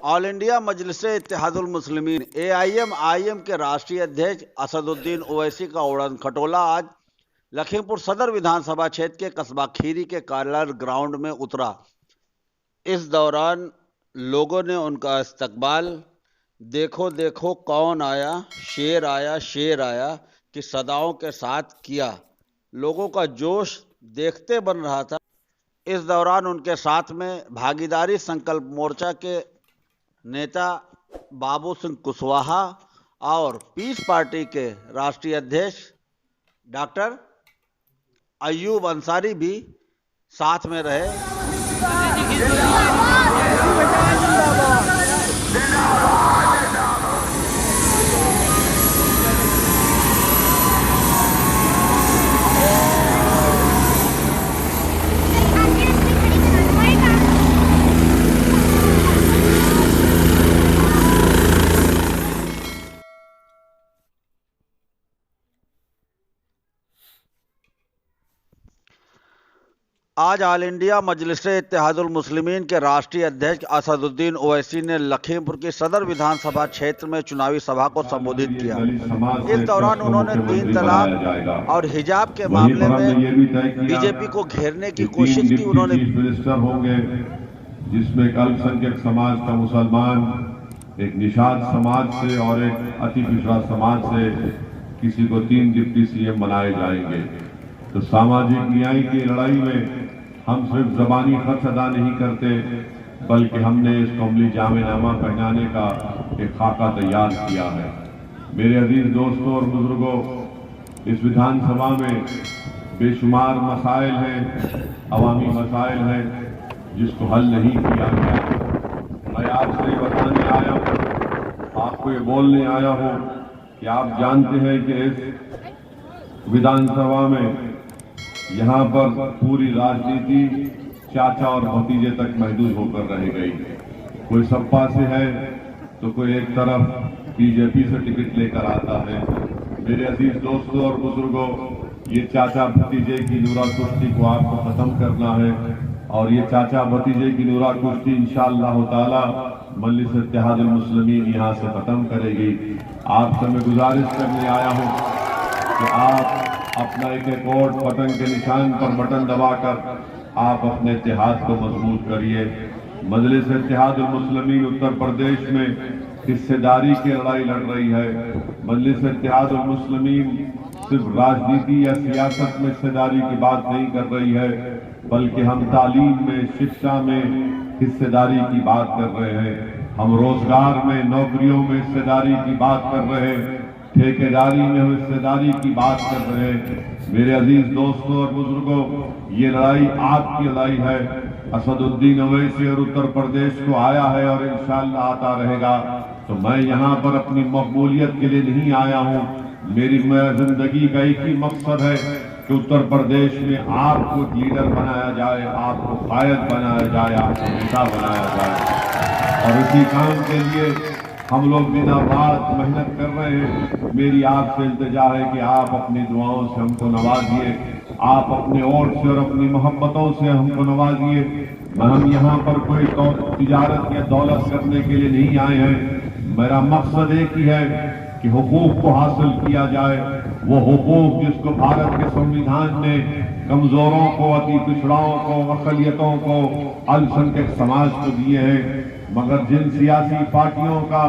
All India Majlis-e-Ittehadul मुस्लिमीन AIM के राष्ट्रीय अध्यक्ष असदुद्दीन ओवैसी का उड़न खटोला आज लखीमपुर सदर विधानसभा क्षेत्र के कस्बा खीरी के कलर ग्राउंड में उतरा। इस दौरान लोगों ने उनका इस्तकबाल देखो देखो कौन आया, शेर आया कि सदाओं के साथ किया। लोगों का जोश देखते बन रहा था। इस दौरान उनके साथ में भागीदारी संकल्प मोर्चा के नेता बाबू सिंह कुशवाहा और पीस पार्टी के राष्ट्रीय अध्यक्ष डॉक्टर अयूब अंसारी भी साथ में रहे। आज ऑल इंडिया मजलिस-ए-इत्तेहादुल मुस्लिमीन के राष्ट्रीय अध्यक्ष असदुद्दीन ओवैसी ने लखीमपुर की सदर विधानसभा क्षेत्र में चुनावी सभा को संबोधित किया। इस दौरान उन्होंने 3 तलाक और हिजाब के मामले में बीजेपी को घेरने की कोशिश की। उन्होंने मिनिस्टर होंगे जिसमें एक अल्पसंख्यक समाज का मुसलमान, एक निषाद समाज से और एक अति पिछड़ा समाज से किसी को 3 डिप्टी CM बनाए जाएंगे। तो सामाजिक न्याय की लड़ाई में हम सिर्फ जबानी खर्च अदा नहीं करते, बल्कि हमने इस कौमी जामेनामा पहनाने का एक खाका तैयार किया है। मेरे अजीज दोस्तों और बुजुर्गों, इस विधानसभा में बेशुमार मसाइल हैं, अवामी मसाइल हैं जिसको हल नहीं किया गया। मैं आपसे बताने आया हूँ, आपको ये बोलने आया हूँ कि आप जानते हैं कि इस विधानसभा में यहाँ पर पूरी राजनीति चाचा और भतीजे तक महदूद होकर रह गई। कोई सपा से है तो कोई एक तरफ बीजेपी से टिकट लेकर आता है। मेरे अजीज दोस्तों और बुजुर्गों, ये चाचा भतीजे की नूरा कुश्ती को आपको खत्म करना है और ये चाचा भतीजे की नूरा कुश्ती इंशाअल्लाह ताला मजलिस-ए-इत्तेहादुल मुस्लिमीन यहाँ से खत्म करेगी। आपसे मैं गुजारिश करने आया हूँ कि आप अपना एक वोट बटन के निशान पर बटन दबाकर आप अपने इत्तेहाद को मजबूत करिए। मजलिस-ए-इत्तेहादुल मुस्लिमीन उत्तर प्रदेश में हिस्सेदारी की लड़ाई लड़ रही है। मजलिस-ए-इत्तेहादुल मुस्लिमीन सिर्फ राजनीति या सियासत में हिस्सेदारी की बात नहीं कर रही है, बल्कि हम तालीम में, शिक्षा में हिस्सेदारी की बात कर रहे हैं। हम रोजगार में, नौकरियों में हिस्सेदारी की बात कर रहे हैं, ठेकेदारी में हिस्सेदारी की बात कर रहे हैं। मेरे अजीज दोस्तों और बुजुर्गों, ये लड़ाई आपकी लड़ाई है। असदुद्दीन ओवैसी और उत्तर प्रदेश को आया है और इंशाअल्लाह आता रहेगा। तो मैं यहाँ पर अपनी मकबूलियत के लिए नहीं आया हूँ। मेरी जिंदगी का एक ही मकसद है कि उत्तर प्रदेश में आपको लीडर बनाया जाए, आपको कायद बनाया जाए, आपको नेता बनाया जाए। और इसी काम के लिए हम लोग दिन रात मेहनत कर रहे हैं। मेरी आपसे इल्तिजा है कि आप अपनी दुआओं से हमको नवाजिए, आप अपने ओर से और अपनी मोहब्बतों से हमको नवाजिए। हम यहाँ पर कोई तिजारत या दौलत करने के लिए नहीं आए हैं। मेरा मकसद एक ही है कि हुकूक को हासिल किया जाए, वो हुकूक जिसको भारत के संविधान ने कमजोरों को, अति पिछड़ाओं को, अक़लियतों को, अल्पसंख्यक समाज को दिए हैं। मगर जिन सियासी पार्टियों का,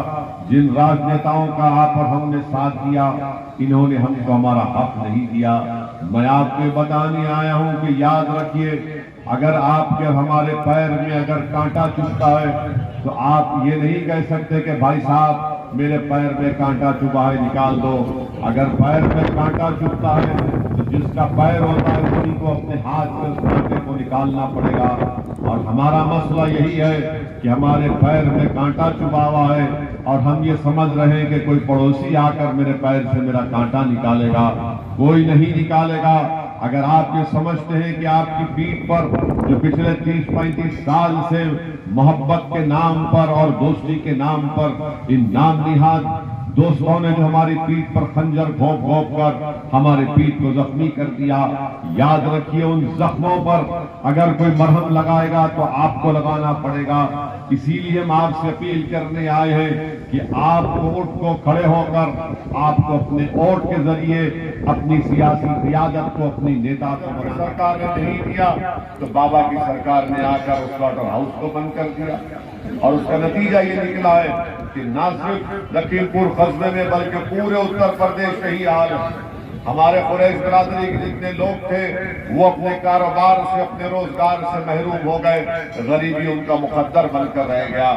जिन राजनेताओं का आप और हमने साथ दिया, इन्होंने हमको हमारा हक नहीं दिया। मैं आपको बताने आया हूं कि याद रखिए, अगर आपके हमारे पैर में अगर कांटा चुभता है तो आप ये नहीं कह सकते कि भाई साहब मेरे पैर में कांटा चुभा है, निकाल दो। अगर पैर में कांटा चुभता है तो जिसका पैर होता है उसी को अपने हाथ में उस कांटे को निकालना पड़ेगा। और हमारा मसला यही है कि हमारे पैर में कांटा चुभा हुआ है और हम ये समझ रहे हैं कि कोई पड़ोसी आकर मेरे पैर से मेरा कांटा निकालेगा। कोई नहीं निकालेगा। अगर आप ये समझते हैं कि आपकी पीठ पर जो पिछले 30-35 साल से मोहब्बत के नाम पर और दोस्ती के नाम पर इन नाम निहाद दोस्तों ने जो हमारी पीठ पर खंजर घोंप घोंप कर हमारे पीठ को जख्मी कर दिया, याद रखिए उन जख्मों पर अगर कोई मरहम लगाएगा तो आपको लगाना पड़ेगा। इसीलिए हम आपसे अपील करने आए हैं कि आप वोट को खड़े होकर आपको अपने वोट के जरिए अपनी सियासी क़ियादत को, अपनी नेता को बनाना। सरकार ने नहीं दिया तो बाबा की सरकार ने आकर उस स्लॉटर हाउस को बंद कर दिया और उसका नतीजा ये निकला है कि न सिर्फ लखीमपुर कस्बे में बल्कि पूरे उत्तर प्रदेश में ही हाल है। हमारे कुरैश बिरादरी के जितने लोग थे वो अपने कारोबार से, अपने रोजगार से महरूम हो गए, गरीबी उनका मुकद्दर बनकर रह गया।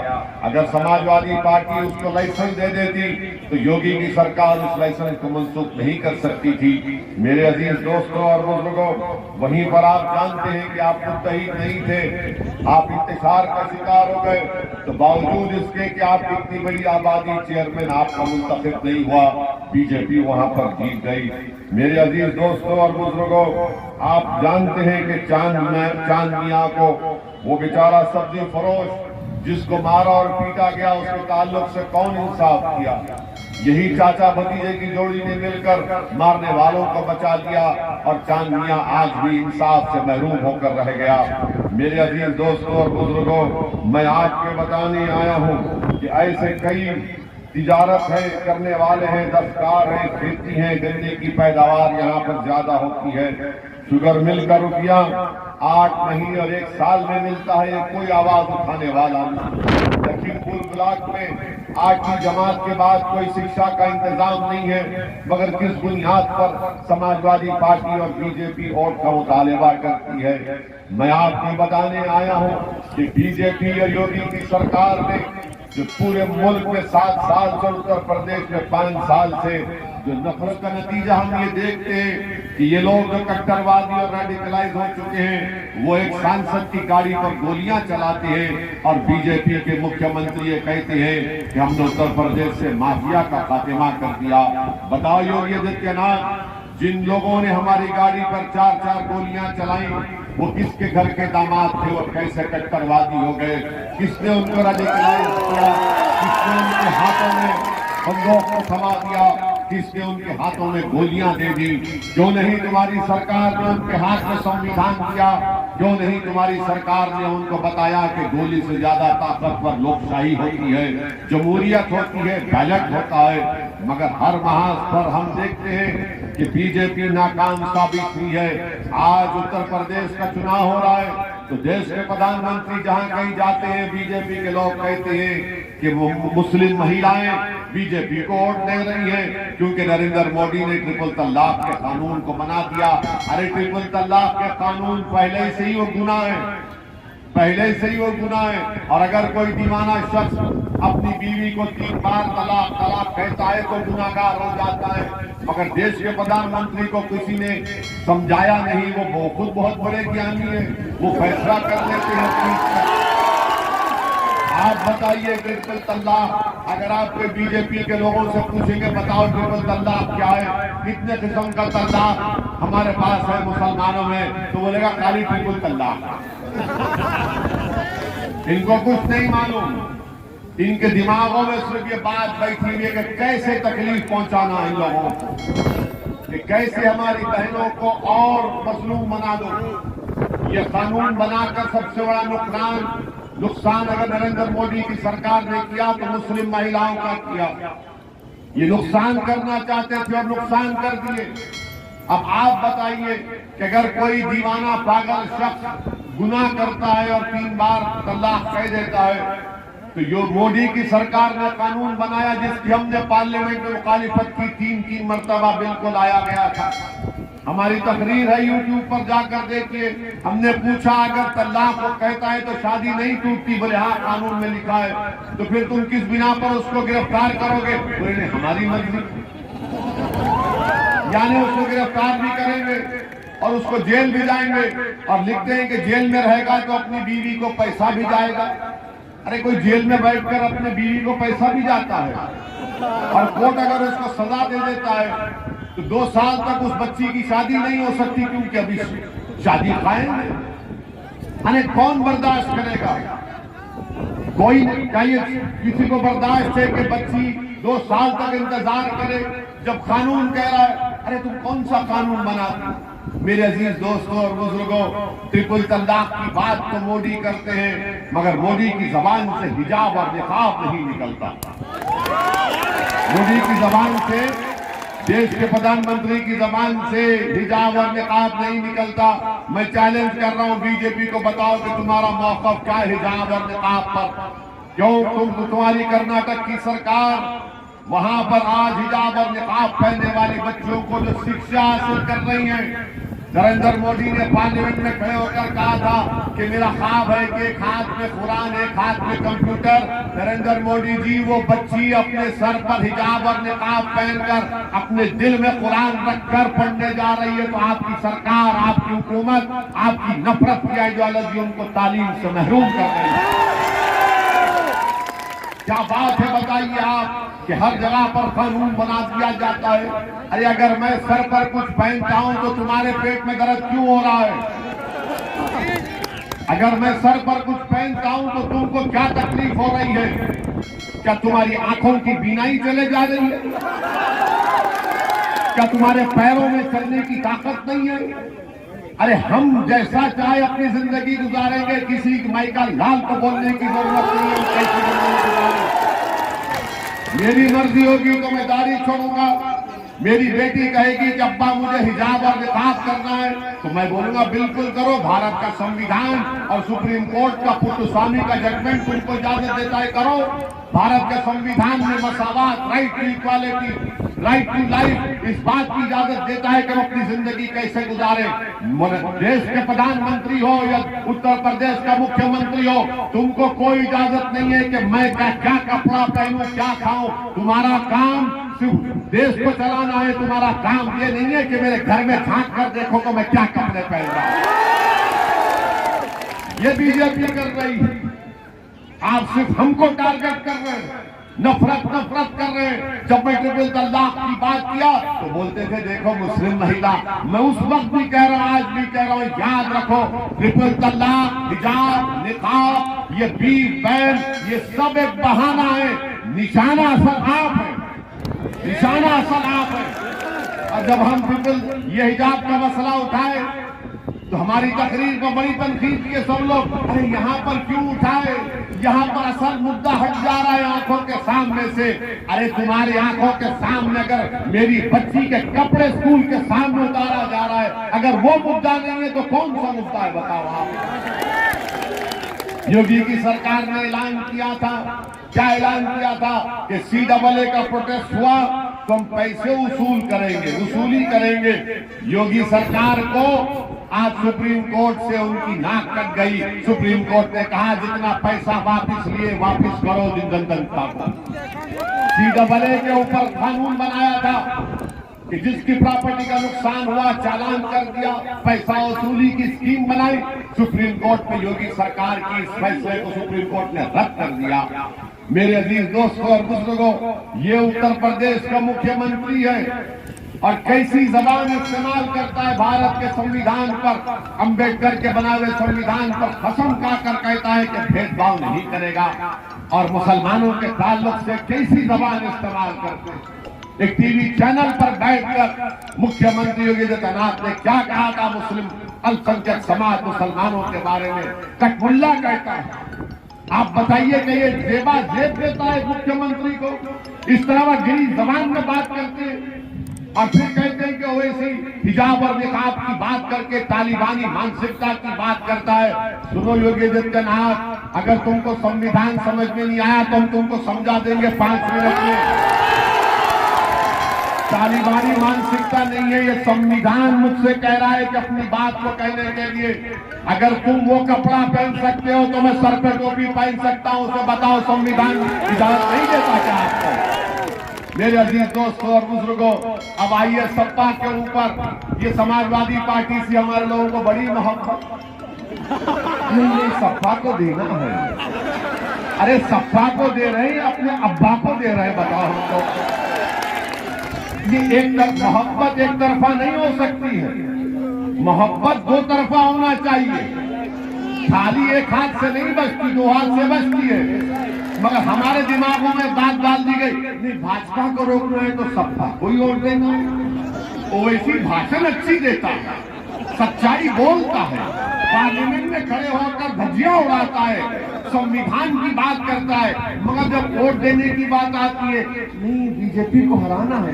अगर समाजवादी पार्टी उसको लाइसेंस दे देती तो योगी की सरकार उस लाइसेंस को मंसूख नहीं कर सकती थी। मेरे अजीज दोस्तों और बुजुर्गों, वहीं पर आप जानते हैं कि आप मुत्तहिद नहीं थे, आप इंतशार का शिकार हो गए। तो बावजूद इसके कि आप इतनी बड़ी आबादी, चेयरमैन आपका मुंतखब नहीं हुआ, बीजेपी वहां पर जीत गई। मेरे अजीज दोस्तों और बुजुर्गों, आप जानते हैं कि चांद मियां को, वो बेचारा सब्जी फरोश जिसको मारा और पीटा गया, उसके ताल्लुक से कौन इंसाफ किया? यही चाचा भतीजे की जोड़ी ने मिलकर मारने वालों को बचा लिया और चांद मियां आज भी इंसाफ से महरूम होकर रह गया। मेरे अजीज दोस्तों और बुजुर्गों, मैं आज के बताने आया हूं कि ऐसे कई तिजारत है करने वाले हैं, दस्तकार हैं, खेती है, गन्ने की पैदावार यहाँ पर ज्यादा होती है। शुगर मिल का रुपया 8 महीने और 1 साल में मिलता है, ये कोई आवाज उठाने वाला नहीं। लखीमपुर ब्लॉक में 8वीं जमात के बाद कोई शिक्षा का इंतजाम नहीं है, मगर किस बुनियाद पर समाजवादी पार्टी और बीजेपी वोट का मुतालबा करती है। मैं आपको बताने आया हूँ कि बीजेपी और योगी की सरकार ने जो पूरे मुल्क में 7 साल से, उत्तर प्रदेश में 5 साल से जो नफरत का नतीजा हम ये देखते हैं कि ये लोग जो कट्टरवादी और रेडिकलाइज हो चुके हैं, वो एक सांसद की गाड़ी पर गोलियां चलाते हैं और बीजेपी के मुख्यमंत्री ये कहते हैं कि हमने उत्तर प्रदेश से माफिया का खात्मा कर दिया। बताओ योगी आदित्यनाथ, जिन लोगों ने हमारी गाड़ी पर 4-4 गोलियां चलाई, वो किसके घर के दामाद थे और कैसे कट्टरवादी हो गए? किसने उनको रेडिकलाइज किया? किसने उनके हाथों में बंदूक को थमा दिया? किसने उनके हाथों में गोलियां दे दी? क्यों नहीं तुम्हारी सरकार ने उनके हाथ में संविधान दिया? क्यों नहीं तुम्हारी सरकार ने उनको बताया कि गोली से ज्यादा ताकतवर लोकशाही होती है, जमहूरियत होती है, बैलेट होता है? मगर हर महाज पर हम देखते हैं कि बीजेपी नाकाम साबित हुई है। आज उत्तर प्रदेश का चुनाव हो रहा है तो देश के प्रधानमंत्री जहां कहीं जाते हैं, बीजेपी के लोग कहते हैं कि वो मुस्लिम महिलाएं बीजेपी को वोट दे रही है क्योंकि नरेंद्र मोदी ने ट्रिपल तलाक के कानून को बना दिया। अरे ट्रिपल तलाक के कानून पहले से ही वो गुनाह है, पहले से ही वो गुनाह है। और अगर कोई दीवाना शख्स अपनी बीवी को 3 बार तलाक कहता है तो गुनाहगार हो जाता है, मगर देश के प्रधानमंत्री को किसी ने समझाया नहीं। वो खुद बहुत बड़े ज्ञानी है, वो फैसला कर लेते हैं। आप बताइए ट्रिपल तलाक, अगर आपके बीजेपी के लोगों से पूछेंगे बताओ ट्रिपल तलाक क्या है, कितने किस्म का तलाक हमारे पास है मुसलमानों में, तो बोलेगा खाली ट्रिपल तलाक। इनको कुछ नहीं मालूम, इनके दिमागों में सिर्फ ये बात बैठी हुई है कि कैसे तकलीफ पहुंचाना है इन लोगों को, कि कैसे हमारी बहनों को और मजलूम बना दो। ये कानून बनाकर सबसे बड़ा नुकसान अगर नरेंद्र मोदी की सरकार ने किया तो मुस्लिम महिलाओं का किया। ये नुकसान करना चाहते थे और नुकसान कर दिए। अब आप बताइए कि अगर कोई दीवाना पागल शख्स गुनाह करता है और 3 बार तलाक कह देता है, तो यो मोदी की सरकार ने कानून बनाया जिसकी हमने पार्लियामेंट में मुखालिफत की, 3 मरतबा बिल्कुल लाया गया था। हमारी तकरीर है, यूट्यूब पर जाकर देखिए। हमने पूछा अगर तलाक को कहता है तो शादी नहीं टूटती, बोले हाँ कानून में लिखा है, तो फिर तुम किस बिना पर उसको गिरफ्तार करोगे? बोले हमारी मर्जी, यानी उसको गिरफ्तार भी करेंगे और उसको जेल भी जाएंगे और लिखते हैं कि जेल में रहेगा तो अपनी बीवी को पैसा भी जाएगा। अरे कोई जेल में बैठकर अपने बीवी को पैसा भी जाता है, और कोर्ट अगर उसको सजा दे देता है तो 2 साल तक उस बच्ची की शादी नहीं हो सकती क्योंकि अभी शादी कायम है। अरे कौन बर्दाश्त करेगा? कोई चाहिए, किसी को बर्दाश्त है कि बच्ची 2 साल तक इंतजार करे जब कानून कह रहा है। अरे तुम कौन सा कानून बनाते? मेरे अजीज दोस्तों और बुजुर्गों, ट्रिपल तलाक की बात तो मोदी करते हैं, मगर मोदी की जबान से हिजाब और निकाब नहीं निकलता। मोदी की जबान से, देश के प्रधानमंत्री की जबान से हिजाब और निकाब नहीं निकलता। मैं चैलेंज कर रहा हूं बीजेपी को, बताओ कि तुम्हारा मौक़िफ़ क्या है हिजाब और निकाब पर? क्यों तुम्हारी कर्नाटक की सरकार वहां पर आज हिजाब और निकाब पहनने वाली बच्चियों को जो शिक्षा हासिल कर रही है? नरेंद्र मोदी ने पार्लियामेंट में खड़े होकर कहा था कि मेरा ख्वाब है कि एक हाथ में कुरान, एक हाथ में कंप्यूटर। नरेंद्र मोदी जी, वो बच्ची अपने सर पर हिजाब और निकाब पहनकर अपने दिल में कुरान रखकर पढ़ने जा रही है, तो आपकी सरकार, आपकी हुकूमत, आपकी नफरत की आइडियोलॉजी उनको तालीम से महरूम कर रही है। क्या बात है बताइए आप कि हर जगह पर कानून बना दिया जाता है। अरे अगर मैं सर पर कुछ पहनता हूं तो तुम्हारे पेट में दर्द क्यों हो रहा है? अगर मैं सर पर कुछ पहनता हूं तो तुमको क्या तकलीफ हो रही है? क्या तुम्हारी आंखों की बीनाई चले जा रही है? क्या तुम्हारे पैरों में चलने की ताकत नहीं है? अरे हम जैसा चाहे अपनी जिंदगी गुजारेंगे, किसी माई का लाल को बोलने की जरूरत नहीं है। कैसी जिंदगी गुजारें? मेरी मर्जी होगी तो मैं दाढ़ी छोड़ूंगा। मेरी बेटी कहेगी कि अब्बा मुझे हिजाब और निकाब करना है, तो मैं बोलूंगा बिल्कुल करो। भारत का संविधान और सुप्रीम कोर्ट का पुट्टस्वामी का जजमेंट तुमको इजाजत देता है, करो। भारत के संविधान में मसावात, right to equality, right to life, इस बात की इजाजत देता है कि हम अपनी जिंदगी कैसे गुजारे। देश के प्रधानमंत्री हो या उत्तर प्रदेश का मुख्यमंत्री हो, तुमको कोई इजाजत नहीं है कि मैं क्या कपड़ा पहनूं, क्या खाऊं। तुम्हारा काम सिर्फ देश को चलाना है। तुम्हारा काम ये नहीं है कि मेरे घर में झांक कर देखो तो मैं क्या कपड़े पहन रहा हूं। ये बीजेपी कर रही है। आप सिर्फ हमको टारगेट कर रहे हैं, नफरत कर रहे हैं। जब मैं ट्रिपल तलाक की बात किया तो बोलते थे देखो मुस्लिम महिला। मैं उस वक्त भी कह रहा हूं, आज भी कह रहा हूं, याद रखो ट्रिपल तलाक, हिजाब, निकाब, ये बीफ बैन, ये सब एक बहाना है। निशाना असल आप है, निशाना असल आप है। और जब हम ट्रिपल ये हिजाब का मसला उठाए तो हमारी तकरीर को बड़ी तनकीद किए सब लोग। अरे यहाँ पर क्यों उठाए? यहाँ पर असल मुद्दा हट जा रहा है आंखों के सामने से। अरे तुम्हारी आंखों के सामने अगर मेरी बच्ची के कपड़े स्कूल के सामने उतारा जा रहा है, अगर वो मुद्दा नहीं है तो कौन सा मुद्दा है बताओ आप? योगी की सरकार ने ऐलान किया था, क्या ऐलान किया था कि CAA का प्रोटेस्ट हुआ तो हम पैसे वसूल करेंगे, वसूली करेंगे। योगी सरकार को आज सुप्रीम कोर्ट से उनकी नाक कट गई। सुप्रीम कोर्ट ने कहा जितना पैसा वापस लिए वापस करो जनता को। CAA के ऊपर कानून बनाया था कि जिसकी प्रॉपर्टी का नुकसान हुआ चालान कर दिया, पैसा वसूली की स्कीम बनाई। सुप्रीम कोर्ट में योगी सरकार की इस फैसले को सुप्रीम कोर्ट ने रद्द कर दिया। मेरे अजीज दोस्तों और बुजुर्गों, ये उत्तर प्रदेश का मुख्यमंत्री है और कैसी जबान इस्तेमाल करता है भारत के संविधान पर, अंबेडकर के बनाए हुए संविधान पर कसम खाकर कहता है कि भेदभाव नहीं करेगा। और मुसलमानों के ताल्लुक से कैसी जबान इस्तेमाल करते हैं। एक टीवी चैनल पर बैठकर मुख्यमंत्री योगी आदित्यनाथ ने क्या कहा था मुस्लिम अल्पसंख्यक समाज मुसलमानों के बारे में? कटमुल्ला कहता है। आप बताइए कि ये जेबा जेब देता है मुख्यमंत्री को? इस तरह वह गिरी जबान में बात करते हैं और फिर कहते हैं कि वैसे हिजाब और निकाब की बात करके तालिबानी मानसिकता की बात करता है। सुनो योगी आदित्यनाथ, अगर तुमको संविधान समझ में नहीं आया तो हम तुमको समझा देंगे 5 मिनट में। तालिबानी मानसिकता नहीं है, ये संविधान मुझसे कह रहा है कि अपनी बात को कहने के लिए अगर तुम वो कपड़ा पहन सकते हो तो मैं सर पे टोपी पहन सकता हूं। उसे बताओ संविधान इजाजत नहीं देता क्या आपको? मेरे अजीज दोस्तों और बुजुर्गों, अब आइए सपा के ऊपर। ये समाजवादी पार्टी से हमारे लोगों को बड़ी मोहब्बत, ये सपा को देना है। अरे सपा को दे रहे हैं, अपने अब्बा को दे रहे हैं, बताओ हमको। ये मोहब्बत एक तरफा नहीं हो सकती है, मोहब्बत 2 तरफा होना चाहिए। थाली एक हाथ से नहीं बचती, दो हाथ से बचती है। मगर हमारे दिमागों में बात डाल दी गई, नहीं भाजपा को रोकना है तो सपा कोई और देना। ओवैसी भाषण अच्छी देता है, सच्चाई बोलता है, पार्लियामेंट में खड़े होकर धज्जियां उड़ाता है, संविधान की बात करता है, मगर जब वोट देने की बात आती है, नहीं बीजेपी को हराना है।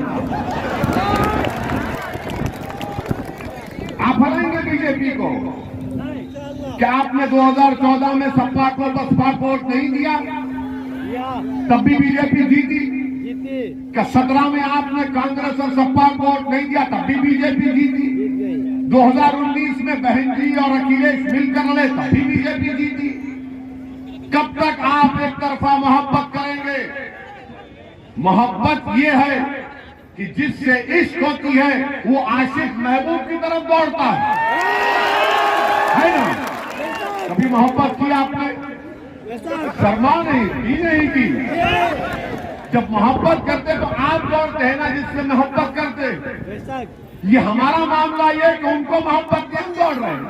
आप हराएंगे बीजेपी को? क्या आपने 2014 में सपा को बसपा को वोट नहीं दिया? तब भी बीजेपी जीती। क्या 17 में आपने कांग्रेस और सपा को वोट नहीं दिया? तब भी बीजेपी जीती। 2019 में बहन जी और अखिलेश मिलकर लड़े, तब भी बीजेपी जीती। कब तक आप एक तरफा मोहब्बत करेंगे? मोहब्बत ये है कि जिससे इश्क होती है वो आशिक महबूब की तरफ दौड़ता है ना? कभी मोहब्बत की आपने? शर्मा नहीं की। जब मोहब्बत करते तो आप दौड़ते हैं ना जिससे मोहब्बत करते। ये हमारा मामला ये कि उनको मोहब्बत की हम दौड़ रहे हैं।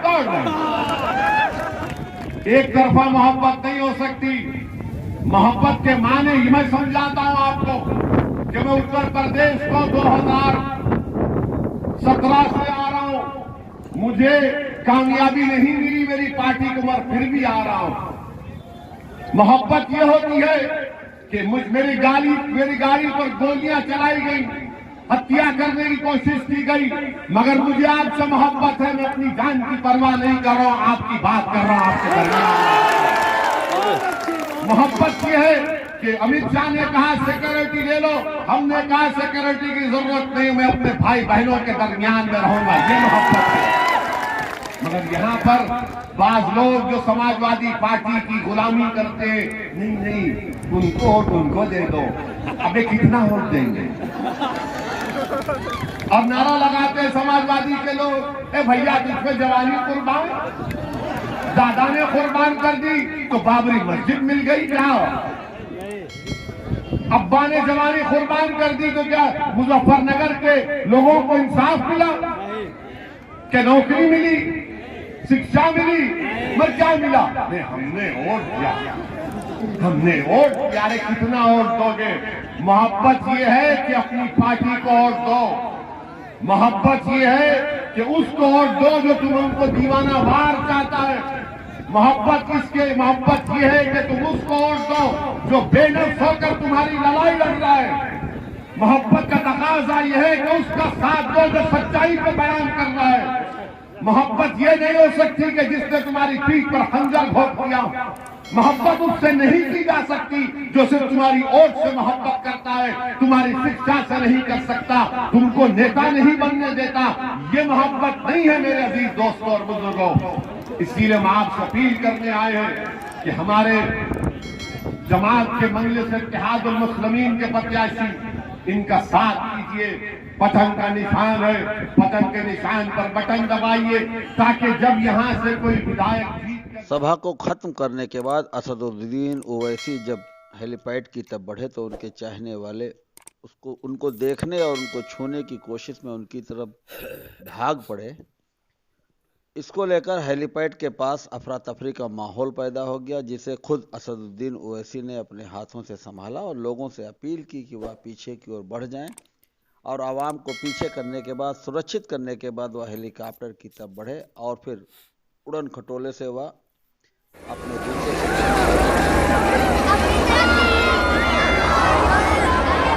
एक तरफा मोहब्बत नहीं हो सकती। मोहब्बत के माने ही मैं समझाता हूं आपको कि मैं उत्तर प्रदेश को 2017 से आ रहा हूं, मुझे कामयाबी नहीं मिली मेरी पार्टी को, मगर फिर भी आ रहा हूं। मोहब्बत ये होती है कि मेरी गाड़ी पर गोलियां चलाई गई, हत्या करने की कोशिश की गई, मगर मुझे आपसे मोहब्बत है। मैं अपनी जान की परवाह नहीं कर रहा हूं, आपकी बात कर रहा हूं आपके दरमियान। मोहब्बत ये है कि अमित शाह ने कहा सिक्योरिटी ले लो, हमने कहा सिक्योरिटी की जरूरत नहीं, मैं अपने भाई बहनों के दरमियान में रहूंगा। ये मोहब्बत है। मगर यहाँ पर बाज लोग जो समाजवादी पार्टी की गुलामी करते हैं, नहीं उनको दे दो, अबे कितना वोट देंगे? और नारा लगाते हैं समाजवादी के लोग, ए भैया जिसमें जवानी कुर्बान, दादा ने कुर्बान कर दी तो बाबरी मस्जिद मिल गई क्या? अब्बा ने जवानी कुर्बान कर दी तो क्या मुजफ्फरनगर के लोगों को इंसाफ मिला? क्या नौकरी मिली, शिक्षा मिली? मगर क्या मिला? हमने वोट दिया। अरे कितना वोट दोगे? मोहब्बत ये है कि अपनी पार्टी को वोट दो। मोहब्बत ये है कि उसको वोट दो जो तुमको दीवाना वार चाहता है। मोहब्बत ये है कि तुम उसको वोट दो जो बेनफ्स होकर तुम्हारी लड़ाई लड़ रहा है। मोहब्बत का तकाजा यह है कि उसका साथ दो जो सच्चाई को बयान कर रहा है। मोहब्बत ये नहीं हो सकती कि जिसने तुम्हारी पीठ पर खंजर घोंप दिया। मोहब्बत उससे नहीं की जा सकती जो सिर्फ तुम्हारी ओट से मोहब्बत करता है, तुम्हारी शिक्षा से नहीं कर सकता, तुमको नेता नहीं बनने देता। ये मोहब्बत नहीं है मेरे अजीज दोस्तों और बुजुर्गों। इसीलिए हम आपसे अपील करने आए हैं कि हमारे जमात के मजलिस इत्तेहादुल मुस्लिमीन के प्रत्याशी, इनका साथ कीजिए। पतन का निशान है, पतन के निशान पर बटन दबाइए ताकि जब यहाँ से कोई विधायक सभा को खत्म करने के बाद असदुद्दीन ओवैसी जब हेलीपैड की तरफ बढ़े तो उनके चाहने वाले उनको देखने और उनको छूने की कोशिश में उनकी तरफ भाग पड़े। इसको लेकर हेलीपैड के पास अफरा तफरी का माहौल पैदा हो गया, जिसे खुद असदुद्दीन ओवैसी ने अपने हाथों से संभाला और लोगों से अपील की कि वह पीछे की ओर बढ़ जाएं और आवाम को पीछे करने के बाद, सुरक्षित करने के बाद वह हेलीकॉप्टर की तरफ बढ़े और फिर उड़न खटोले से वह अपने दूसरे